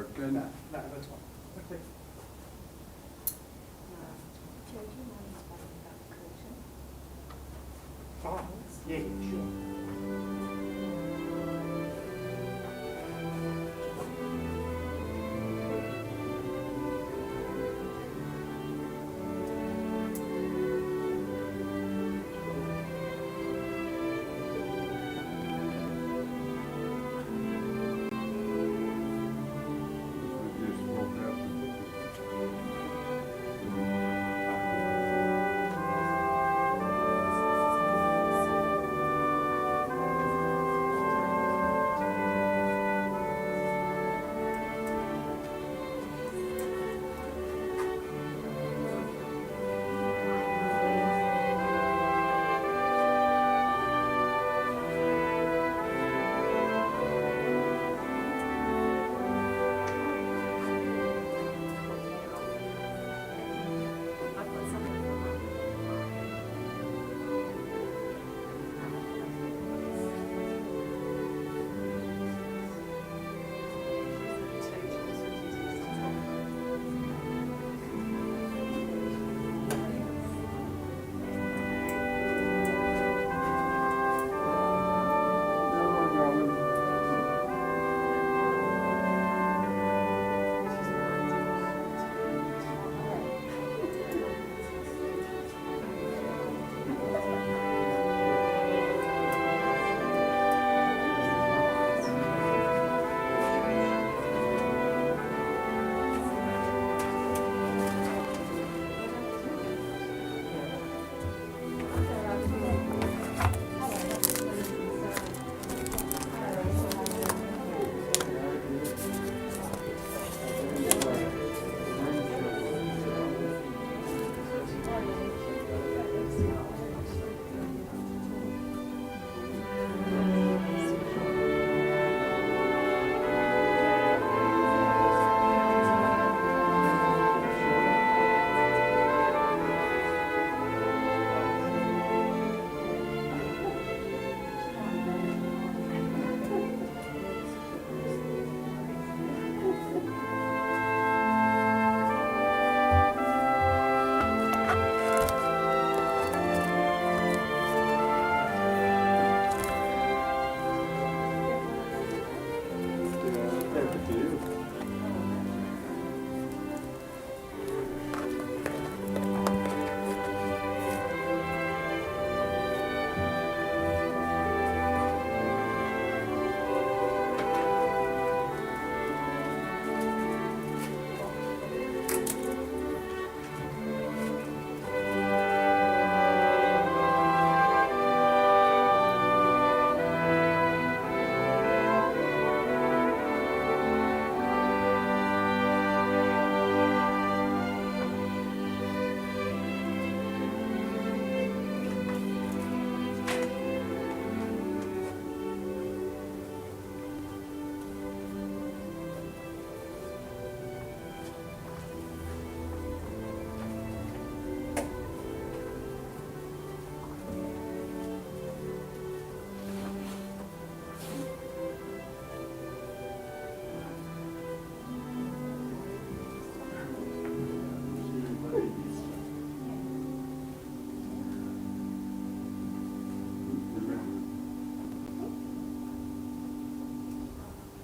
or can? No, that's fine. Okay. Joe, do you mind explaining about the curtain? Oh, yeah, sure. Just woke up. I've got something for that.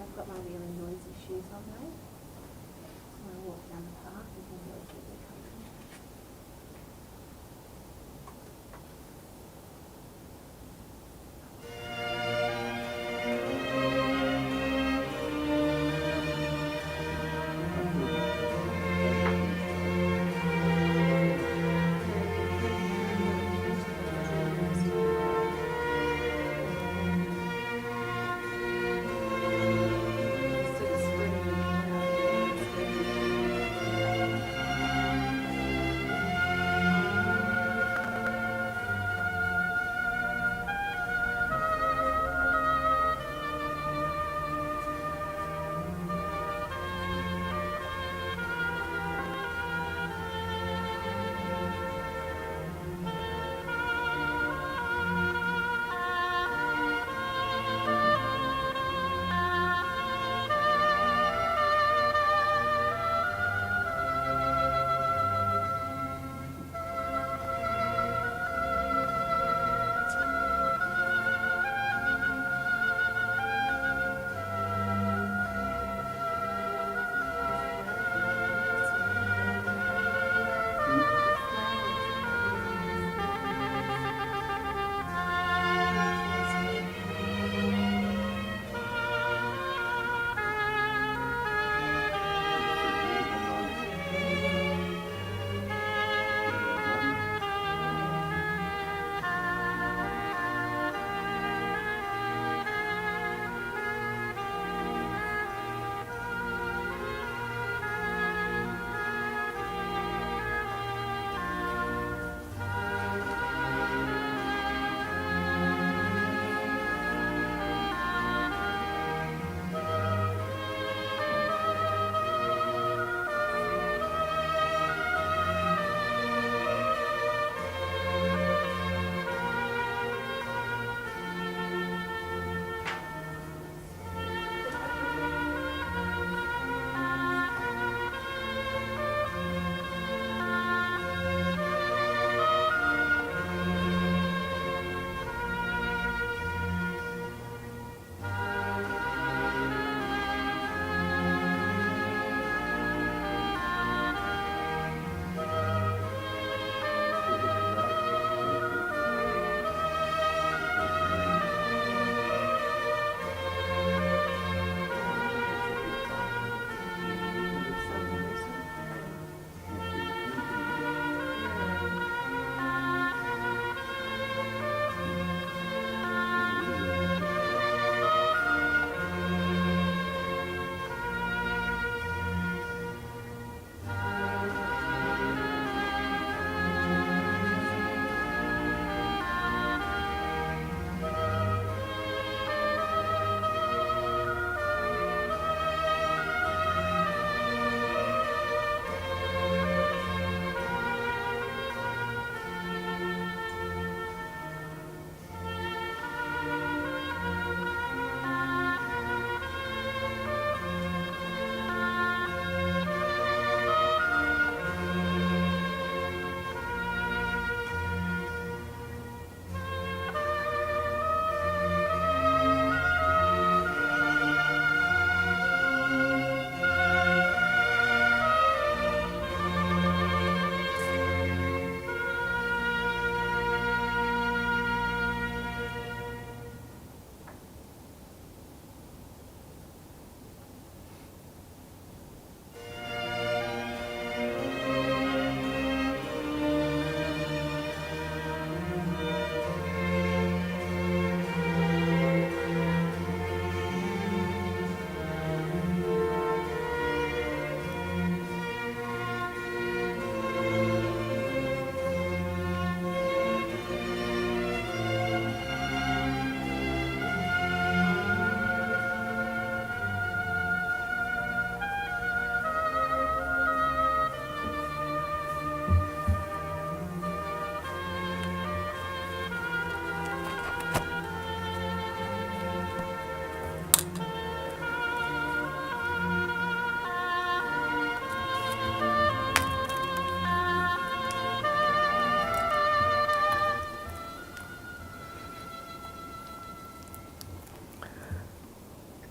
I've got my really noisy shoes on now. So I walk down the park and then go to the country.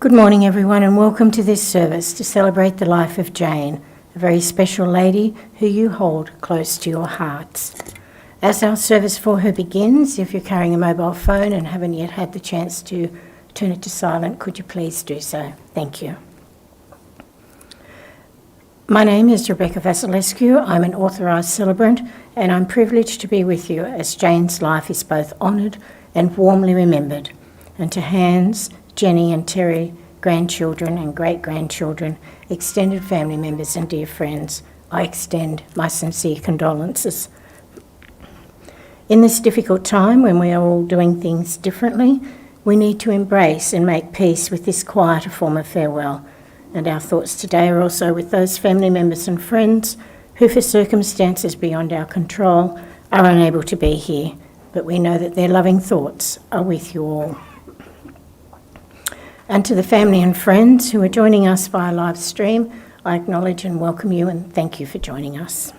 Good morning, everyone, and welcome to this service to celebrate the life of Jane, a very special lady who you hold close to your hearts. As our service for her begins, if you're carrying a mobile phone and haven't yet had the chance to turn it to silent, could you please do so? Thank you. My name is Rebecca Vasilescu. I'm an authorised celebrant, and I'm privileged to be with you as Jane's life is both honoured and warmly remembered. And to Hans, Jenny and Terry, grandchildren and great-grandchildren, extended family members and dear friends, I extend my sincere condolences. In this difficult time when we are all doing things differently, we need to embrace and make peace with this quieter form of farewell. And our thoughts today are also with those family members and friends who, for circumstances beyond our control, are unable to be here. But we know that their loving thoughts are with you all. And to the family and friends who are joining us via live stream, I acknowledge and welcome you and thank you for joining us.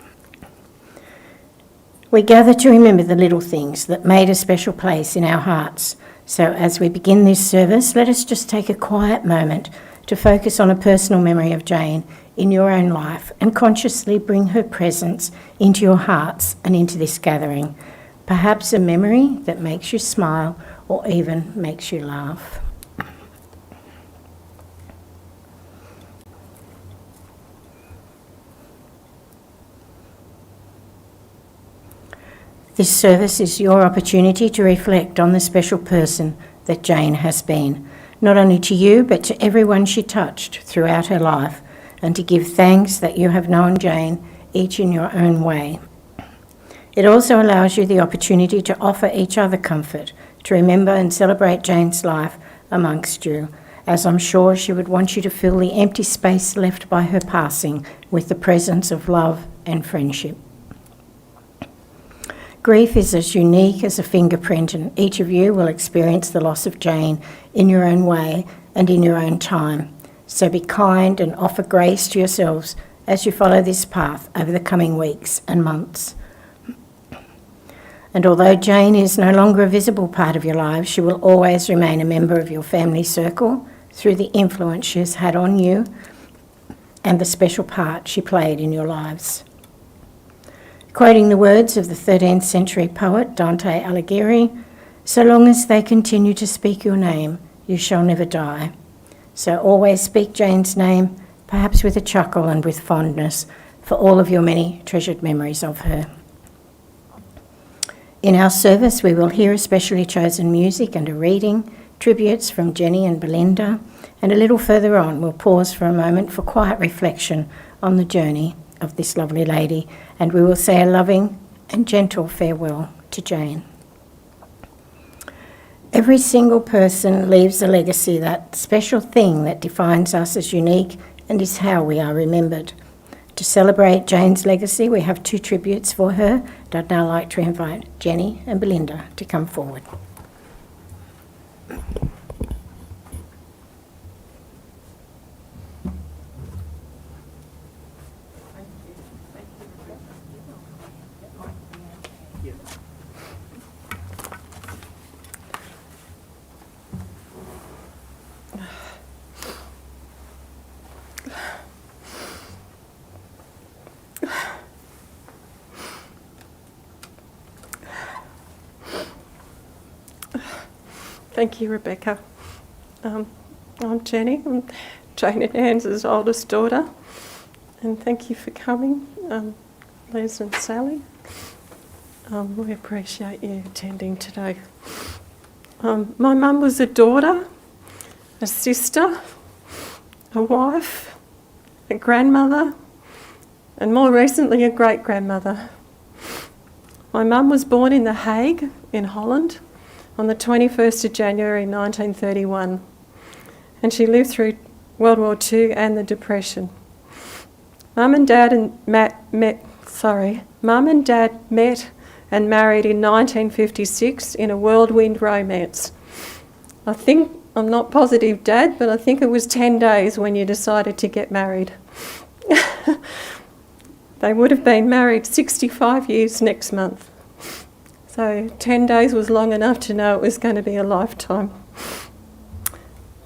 We gather to remember the little things that made a special place in our hearts. So as we begin this service, let us just take a quiet moment to focus on a personal memory of Jane in your own life and consciously bring her presence into your hearts and into this gathering. Perhaps a memory that makes you smile or even makes you laugh. This service is your opportunity to reflect on the special person that Jane has been, not only to you, but to everyone she touched throughout her life, and to give thanks that you have known Jane, each in your own way. It also allows you the opportunity to offer each other comfort, to remember and celebrate Jane's life amongst you, as I'm sure she would want you to fill the empty space left by her passing with the presence of love and friendship. Grief is as unique as a fingerprint, and each of you will experience the loss of Jane in your own way and in your own time. So be kind and offer grace to yourselves as you follow this path over the coming weeks and months. And although Jane is no longer a visible part of your lives, she will always remain a member of your family circle through the influence she has had on you and the special part she played in your lives. Quoting the words of the 13th century poet Dante Alighieri, "So long as they continue to speak your name, you shall never die." So always speak Jane's name, perhaps with a chuckle and with fondness, for all of your many treasured memories of her. In our service, we will hear especially chosen music and a reading, tributes from Jenny and Belinda, and a little further on, we'll pause for a moment for quiet reflection on the journey of this lovely lady, and we will say a loving and gentle farewell to Jane. Every single person leaves a legacy, that special thing that defines us as unique and is how we are remembered. To celebrate Jane's legacy, we have two tributes for her, and I'd now like to invite Jenny and Belinda to come forward. Thank you, Rebecca. I'm Jenny. I'm Jane and Anne's oldest daughter. And thank you for coming, Liz and Sally. We appreciate you attending today. My mum was a daughter, a sister, a wife, a grandmother, and more recently a great-grandmother. My mum was born in The Hague in Holland on the 21st of January 1931, and she lived through World War II and the Depression. Mum and Dad met and married in 1956 in a whirlwind romance. I'm not positive, Dad, but I think it was 10 days when you decided to get married. They would have been married 65 years next month. So 10 days was long enough to know it was going to be a lifetime.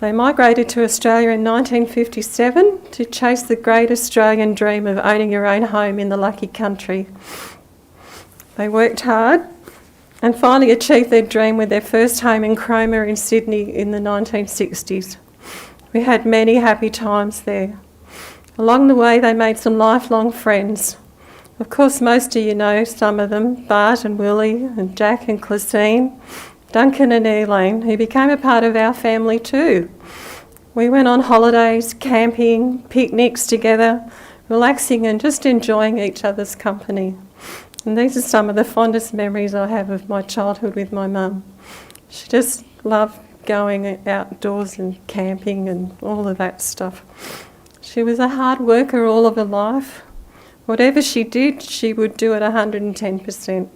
They migrated to Australia in 1957 to chase the great Australian dream of owning your own home in the lucky country. They worked hard and finally achieved their dream with their first home in Cromer in Sydney in the 1960s. We had many happy times there. Along the way, they made some lifelong friends. Of course, most of you know some of them, Bart and Willie and Jack and Claudine, Duncan and Elaine, who became a part of our family too. We went on holidays, camping, picnics together, relaxing and just enjoying each other's company. And these are some of the fondest memories I have of my childhood with my mum. She just loved going outdoors and camping and all of that stuff. She was a hard worker all of her life. Whatever she did, she would do it 110%.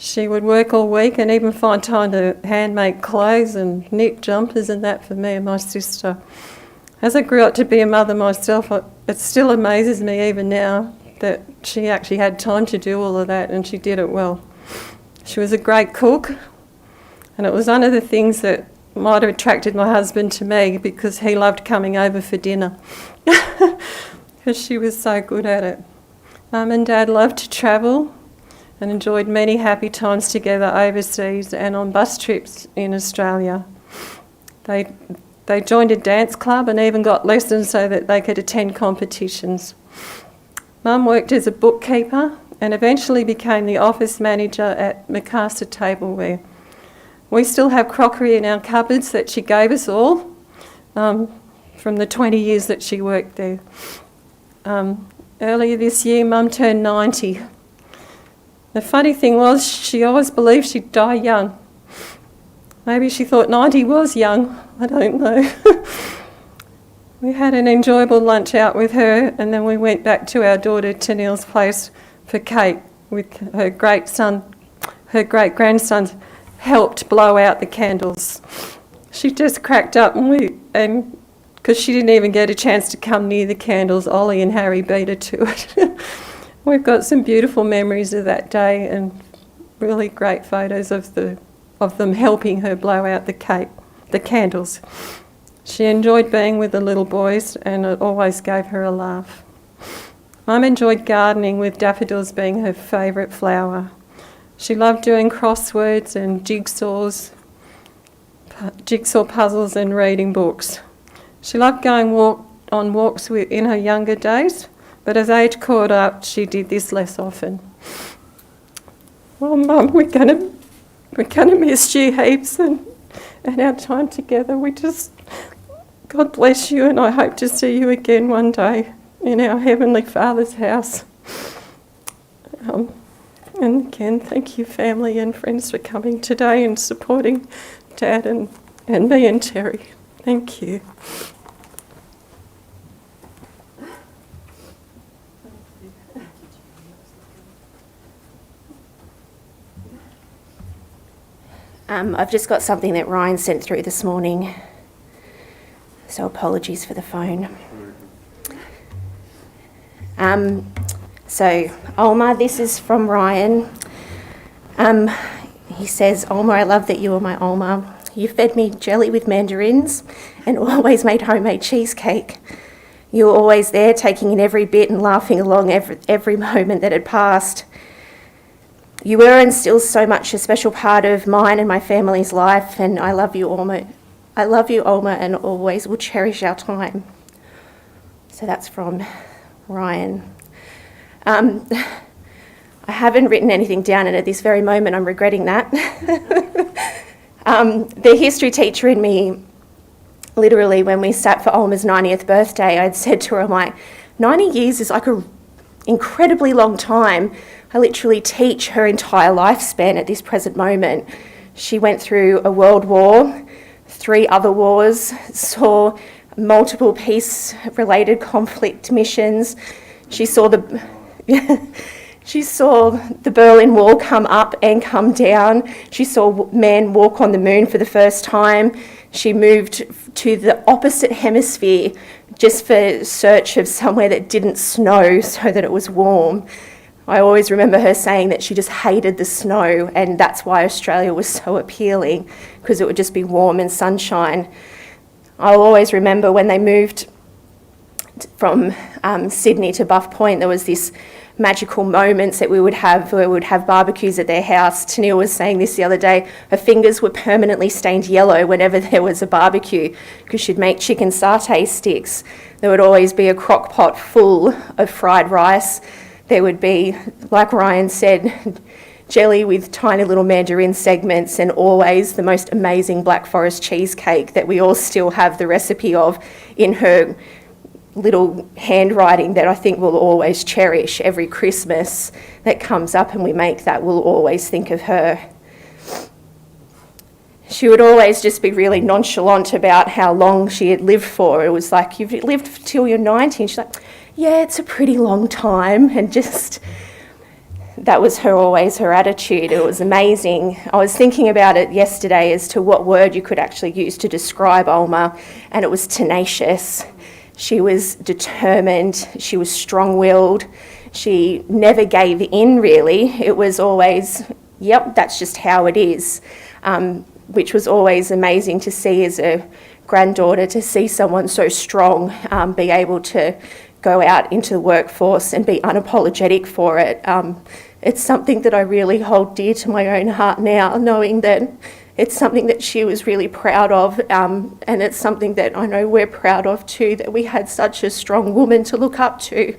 She would work all week and even find time to hand make clothes and knit jumpers and that for me and my sister. As I grew up to be a mother myself, it still amazes me even now that she actually had time to do all of that, and she did it well. She was a great cook, and it was one of the things that might have attracted my husband to me because he loved coming over for dinner because she was so good at it. Mum and Dad loved to travel and enjoyed many happy times together overseas and on bus trips in Australia. They joined a dance club and even got lessons so that they could attend competitions. Mum worked as a bookkeeper and eventually became the office manager at Mackay Tableware. We still have crockery in our cupboards that she gave us all from the 20 years that she worked there. Earlier this year, Mum turned 90. The funny thing was, she always believed she'd die young. Maybe she thought 90 was young, I don't know. We had an enjoyable lunch out with her, and then we went back to our daughter Tennille's place for cake with her great-grandsons helped blow out the candles. She just cracked up and because she didn't even get a chance to come near the candles, Ollie and Harry beat her to it. We've got some beautiful memories of that day and really great photos of them helping her blow out the candles. She enjoyed being with the little boys and it always gave her a laugh. Mum enjoyed gardening, with daffodils being her favourite flower. She loved doing crosswords and jigsaw puzzles and reading books. She loved going on walks in her younger days, but as age caught up, she did this less often. Well, Mum, we're gonna miss you heaps and our time together. God bless you, and I hope to see you again one day in our Heavenly Father's house. And again, thank you, family and friends, for coming today and supporting Dad and me and Terry. Thank you. I've just got something that Ryan sent through this morning, so apologies for the phone. So, Olma, this is from Ryan. He says, Olma, I love that you are my Olma. You fed me jelly with mandarins and always made homemade cheesecake. You were always there, taking in every bit and laughing along every moment that had passed. You were and still so much a special part of mine and my family's life, and I love you, Olma. I love you, Olma, and always will cherish our time. So that's from Ryan. I haven't written anything down, and at this very moment I'm regretting that. The history teacher in me, literally when we sat for Olma's 90th birthday, I'd said to her, I'm like, 90 years is like an incredibly long time. I literally teach her entire lifespan at this present moment. She went through a world war, 3 other wars, saw multiple peace-related conflict missions. She saw the Berlin Wall come up and come down. She saw man walk on the moon for the first time. She moved to the opposite hemisphere just for search of somewhere that didn't snow so that it was warm. I always remember her saying that she just hated the snow, and that's why Australia was so appealing, because it would just be warm and sunshine. I'll always remember when they moved from Sydney to Buff Point, there was this magical moments that we would have where we would have barbecues at their house. Tennille was saying this the other day, her fingers were permanently stained yellow whenever there was a barbecue because she'd make chicken satay sticks. There would always be a crock pot full of fried rice. There would be, like Ryan said, jelly with tiny little mandarin segments, and always the most amazing Black Forest cheesecake that we all still have the recipe of in her little handwriting that I think we'll always cherish. Every Christmas that comes up and we make that, we'll always think of her. She would always just be really nonchalant about how long she had lived for. It was like, you've lived till you're 90. And she's like, yeah, it's a pretty long time. And just, that was always her attitude. It was amazing. I was thinking about it yesterday as to what word you could actually use to describe Alma, and it was tenacious. She was determined, she was strong-willed, she never gave in really. It was always, yep, that's just how it is, which was always amazing to see as a granddaughter, to see someone so strong be able to go out into the workforce and be unapologetic for it. It's something that I really hold dear to my own heart now, knowing that it's something that she was really proud of, and it's something that I know we're proud of too, that we had such a strong woman to look up to.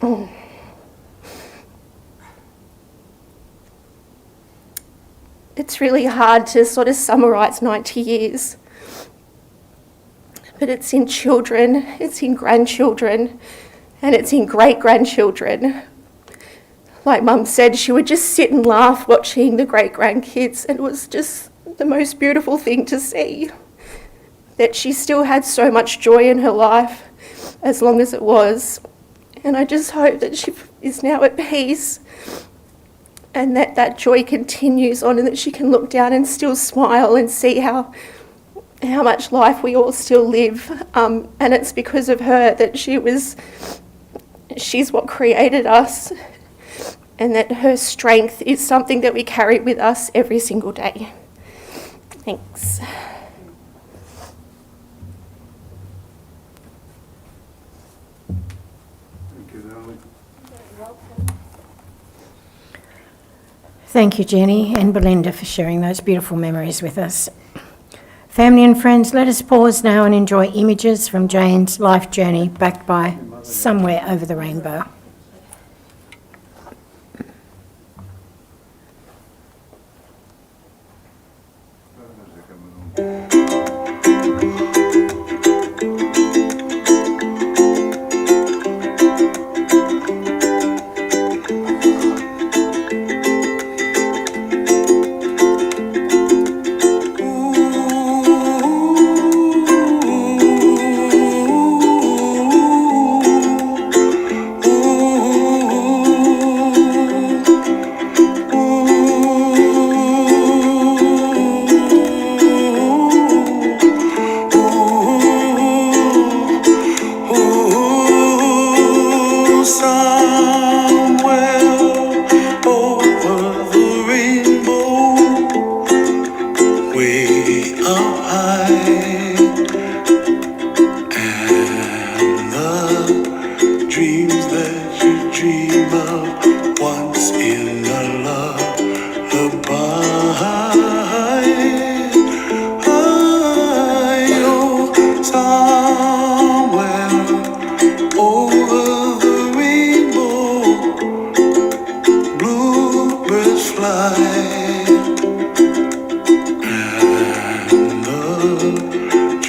Oh. It's really hard to sort of summarise 90 years, but it's in children, it's in grandchildren, and it's in great-grandchildren. Like Mum said, she would just sit and laugh watching the great-grandkids, and it was just the most beautiful thing to see, that she still had so much joy in her life as long as it was. And I just hope that she is now at peace and that that joy continues on, and that she can look down and still smile and see how much life we all still live. And it's because of her that she's what created us, and that her strength is something that we carry with us every single day. Thanks. Thank you, darling. Thank you, Jenny and Belinda, for sharing those beautiful memories with us. Family and friends, let us pause now and enjoy images from Jane's life journey backed by Somewhere Over the Rainbow.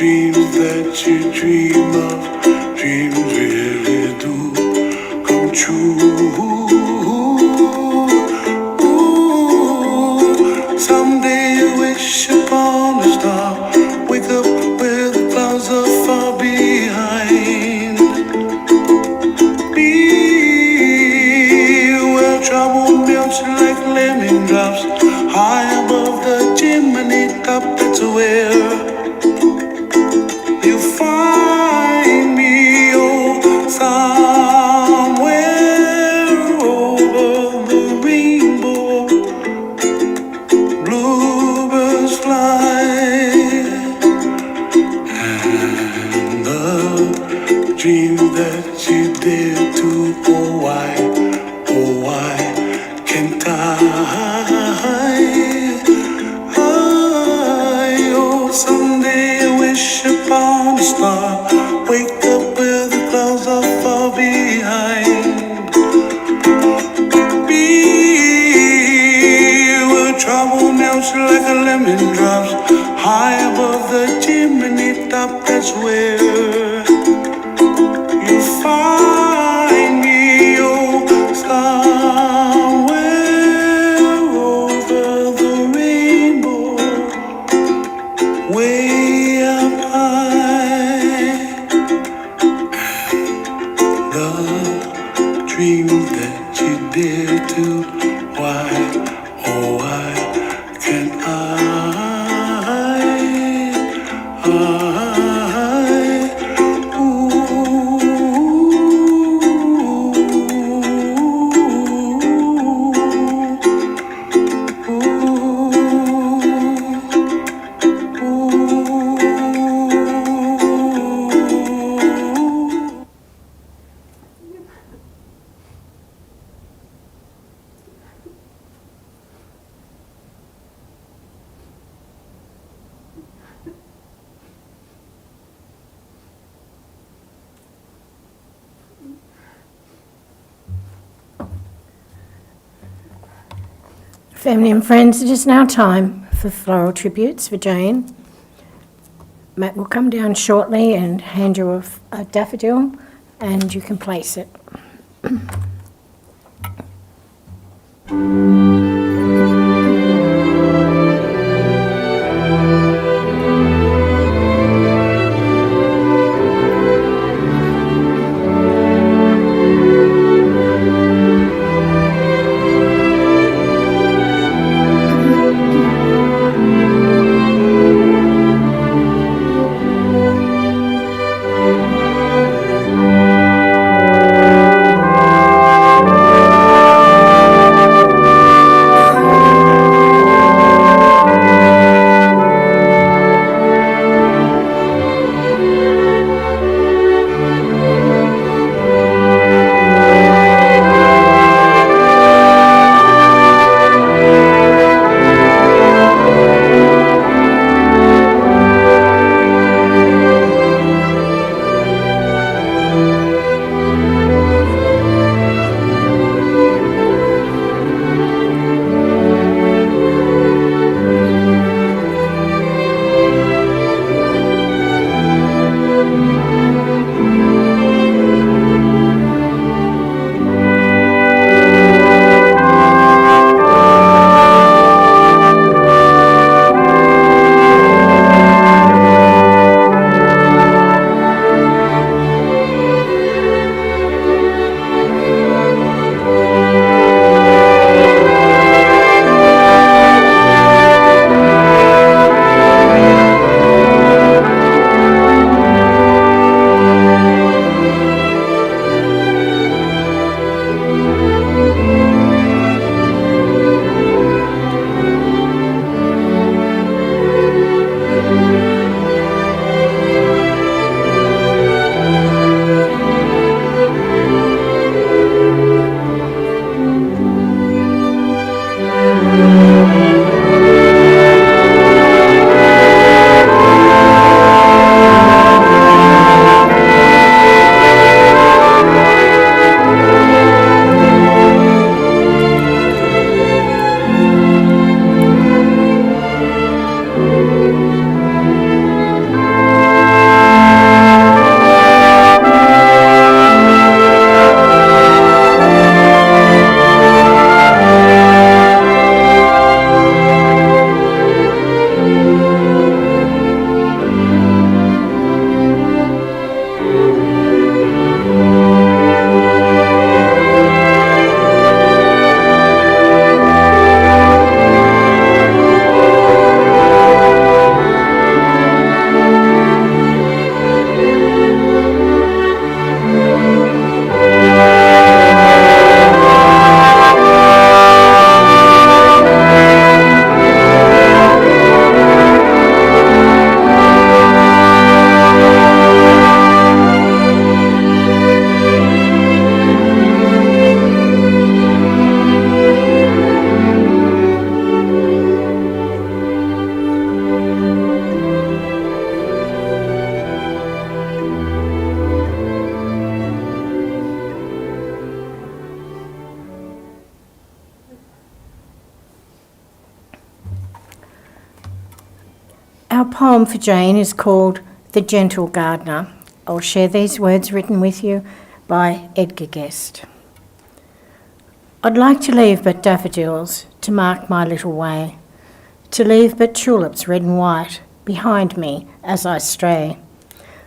Dreams that you dream of, dreams really do come dreams that you dare to. Oh why can't oh, someday I wish upon a star. Wake up where the clouds are far behind. Be where trouble melts like a lemon drops. High above the chimney top, that's where you find me. Oh, somewhere over the rainbow, way up high. The dreams that you dare to. Why, oh why can't Family and friends, it is now time for floral tributes for Jane. Matt will come down shortly and hand you a daffodil, and you can place it. Our poem for Jane is called The Gentle Gardener. I'll share these words written with you by Edgar Guest. I'd like to leave but daffodils to mark my little way, to leave but tulips red and white behind me as I stray.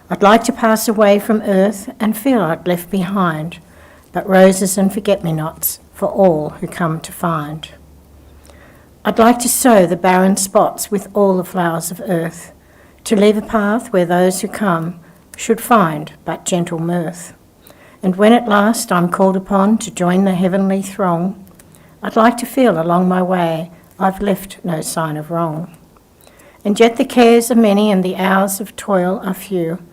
I'd like to pass away from earth and feel I'd left behind but roses and forget-me-nots for all who come to find. I'd like to sow the barren spots with all the flowers of earth, to leave a path where those who come should find but gentle mirth. And when at last I'm called upon to join the heavenly throng, I'd like to feel along my way I've left no sign of wrong. And yet the cares are many and the hours of toil are few.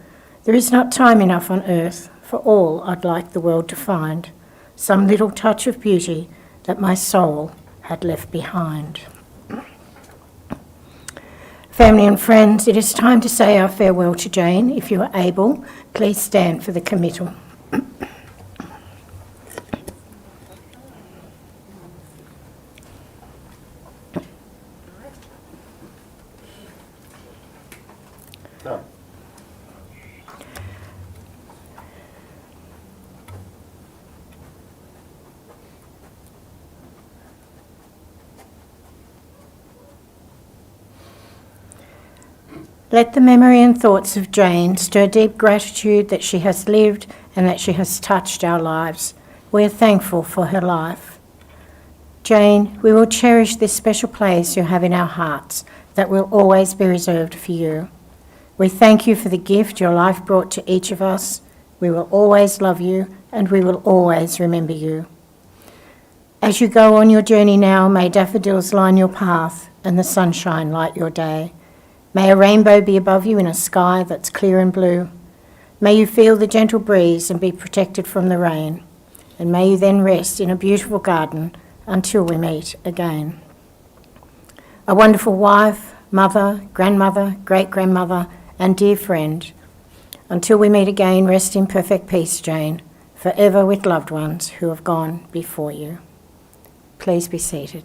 There is not time enough on earth for all I'd like the world to find, some little touch of beauty that my soul had left behind. Family and friends, it is time to say our farewell to Jane. If you are able, please stand for the committal. Let the memory and thoughts of Jane stir deep gratitude that she has lived and that she has touched our lives. We are thankful for her life. Jane, we will cherish this special place you have in our hearts that will always be reserved for you. We thank you for the gift your life brought to each of us. We will always love you and we will always remember you. As you go on your journey now, may daffodils line your path and the sunshine light your day. May a rainbow be above you in a sky that's clear and blue. May you feel the gentle breeze and be protected from the rain. And may you then rest in a beautiful garden until we meet again. A wonderful wife, mother, grandmother, great-grandmother, and dear friend. Until we meet again, rest in perfect peace, Jane, forever with loved ones who have gone before you. Please be seated.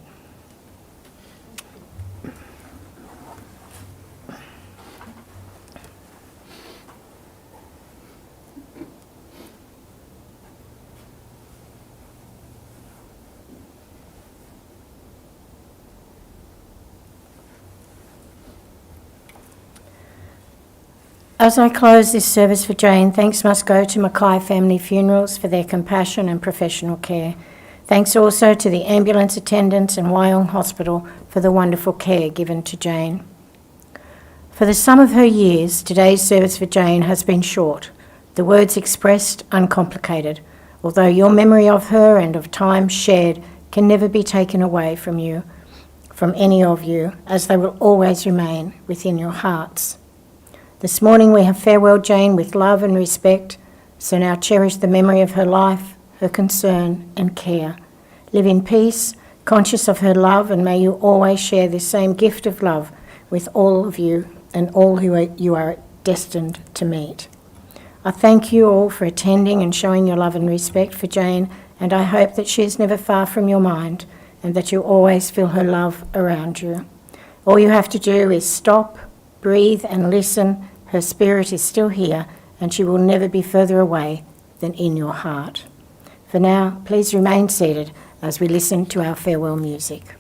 As I close this service for Jane, thanks must go to Mackay Family Funerals for their compassion and professional care. Thanks also to the ambulance attendants and Wyong Hospital for the wonderful care given to Jane. For the sum of her years, today's service for Jane has been short, the words expressed uncomplicated, although your memory of her and of time shared can never be taken away from you, from any of you, as they will always remain within your hearts. This morning we have farewelled Jane with love and respect, so now cherish the memory of her life, her concern and care. Live in peace, conscious of her love, and may you always share this same gift of love with all of you and all who you are destined to meet. I thank you all for attending and showing your love and respect for Jane, and I hope that she is never far from your mind and that you always feel her love around you. All you have to do is stop, breathe and listen. Her spirit is still here and she will never be further away than in your heart. For now, please remain seated as we listen to our farewell music.